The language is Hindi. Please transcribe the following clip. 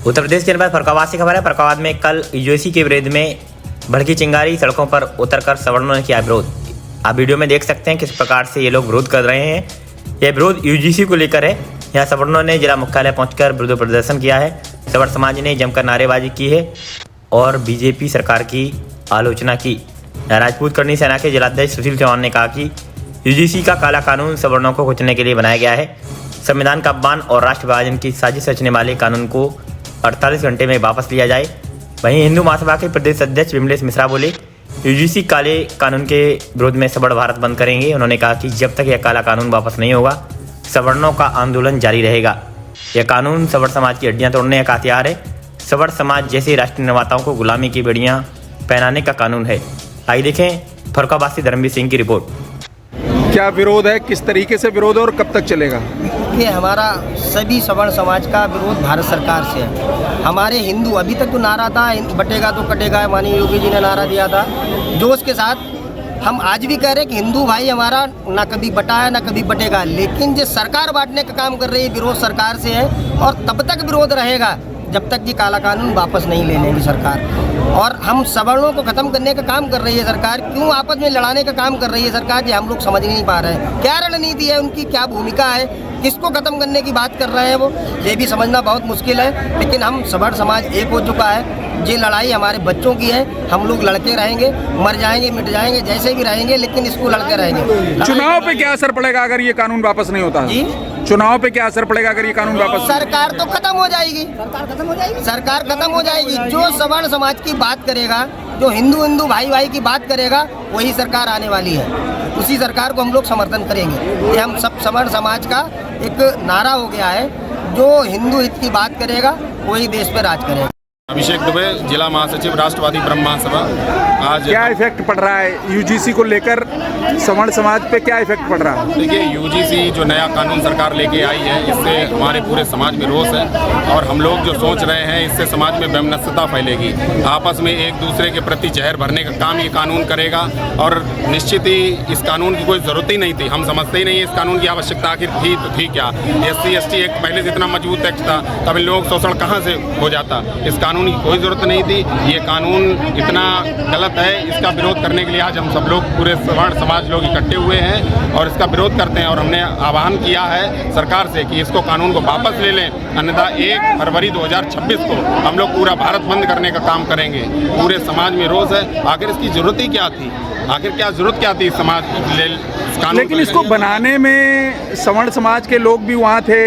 उत्तर प्रदेश जनपद फरुखाबाद से खबर है। फरुखाबाद में कल यूजीसी के विरोध में भड़की चिंगारी, सड़कों पर उतरकर सवर्णों ने किया विरोध। आप वीडियो में देख सकते हैं किस प्रकार से ये लोग विरोध कर रहे हैं। यह विरोध यूजीसी को लेकर है। यहाँ सवर्णों ने जिला मुख्यालय पहुंचकर विरोध प्रदर्शन किया है। सवर्ण समाज ने जमकर नारेबाजी की है और बीजेपी सरकार की आलोचना की। राजपूत करनी सेना के जिलाध्यक्ष सुशील चौहान ने कहा कि यूजीसी का काला कानून सवर्णों को कुचलने के लिए बनाया गया है। संविधान का अपमान और राष्ट्र विभाजन की साजिश रचने वाले कानून को 48 घंटे में वापस लिया जाए। वहीं हिंदू महासभा के प्रदेश अध्यक्ष विमलेश मिश्रा बोले, यूजीसी काले कानून के विरोध में सवर्ण भारत बंद करेंगे। उन्होंने कहा कि जब तक यह काला कानून वापस नहीं होगा, सवर्णों का आंदोलन जारी रहेगा। यह कानून सवर्ण समाज की हड्डियां तोड़ने का हथियार है। सवर्ण समाज जैसे राष्ट्रीय निर्माताओं को गुलामी की बेड़ियां पहनाने का कानून है। आइए देखें फरुखाबाद से धर्मवीर सिंह की रिपोर्ट। क्या विरोध है, किस तरीके से विरोध और कब तक चलेगा? ये हमारा सभी सवर्ण समाज का विरोध भारत सरकार से है। हमारे हिंदू अभी तक तो नारा था बटेगा तो कटेगा, माननीय योगी जी ने नारा दिया था जोश के साथ। हम आज भी कह रहे हैं कि हिंदू भाई हमारा ना कभी बटा है ना कभी बटेगा, लेकिन जो सरकार बांटने का काम कर रही है विरोध सरकार से है और तब तक विरोध रहेगा जब तक ये काला कानून वापस नहीं ले लेगी सरकार। और हम सवर्णों को ख़त्म करने का काम कर रही है सरकार। क्यों आपस में लड़ाने का काम कर रही है सरकार, ये हम लोग समझ नहीं पा रहे हैं। क्या रणनीति है उनकी, क्या भूमिका है, किसको ख़त्म करने की बात कर रहे हैं वो, ये भी समझना बहुत मुश्किल है। लेकिन हम सवर्ण समाज एक हो चुका है। ये लड़ाई हमारे बच्चों की है। हम लोग लड़के रहेंगे, मर जाएंगे, मिट जाएंगे, जैसे भी रहेंगे, लेकिन इसको लड़के रहेंगे। चुनाव पे क्या असर पड़ेगा अगर ये कानून वापस नहीं होता? जी, चुनाव पे क्या असर पड़ेगा अगर ये कानून वापस? सरकार तो खत्म हो जाएगी, सरकार खत्म हो जाएगी। जो सवर्ण समाज की बात करेगा, जो हिंदू भाई की बात करेगा, वही सरकार आने वाली है। उसी सरकार को हम लोग समर्थन करेंगे। ये हम सब सवर्ण समाज का एक नारा हो गया है। जो हिंदू हित की बात करेगा वही देश पे राज करेगा। अभिषेक दुबे, जिला महासचिव राष्ट्रवादी ब्रह्म महासभा। आज क्या इफेक्ट पड़ रहा है यूजीसी को लेकर, सवर्ण समाज पे क्या इफेक्ट पड़ रहा है? देखिए, यूजीसी जो नया कानून सरकार लेके आई है, इससे हमारे पूरे समाज में रोष है और हम लोग जो सोच रहे हैं इससे समाज में वैमनस्यता फैलेगी। आपस में एक दूसरे के प्रति जहर भरने का काम ये कानून करेगा और निश्चित ही इस कानून की कोई ज़रूरत ही नहीं थी। हम समझते ही नहीं इस कानून की आवश्यकता आखिर थी तो थी क्या। SC ST एक्ट पहले से इतना मजबूत एक्ट था, तब इन लोगों का शोषण कहाँ से हो जाता। इस कानून की कोई ज़रूरत नहीं थी। ये कानून इतना गलत है, इसका विरोध करने के लिए आज हम सब लोग पूरे सवर्ण समाज लोग इकट्ठे हुए हैं और इसका विरोध करते हैं। और हमने आह्वान किया है सरकार से कि इसको कानून को वापस ले लें, अन्यथा 1 फरवरी 2026 को हम लोग पूरा भारत बंद करने का काम करेंगे। पूरे समाज में रोष है। आखिर इसकी ज़रूरत ही क्या थी? आखिर क्या ज़रूरत क्या थी समाज ले? लेकिन इसको बनाने में सवर्ण समाज के लोग भी वहाँ थे,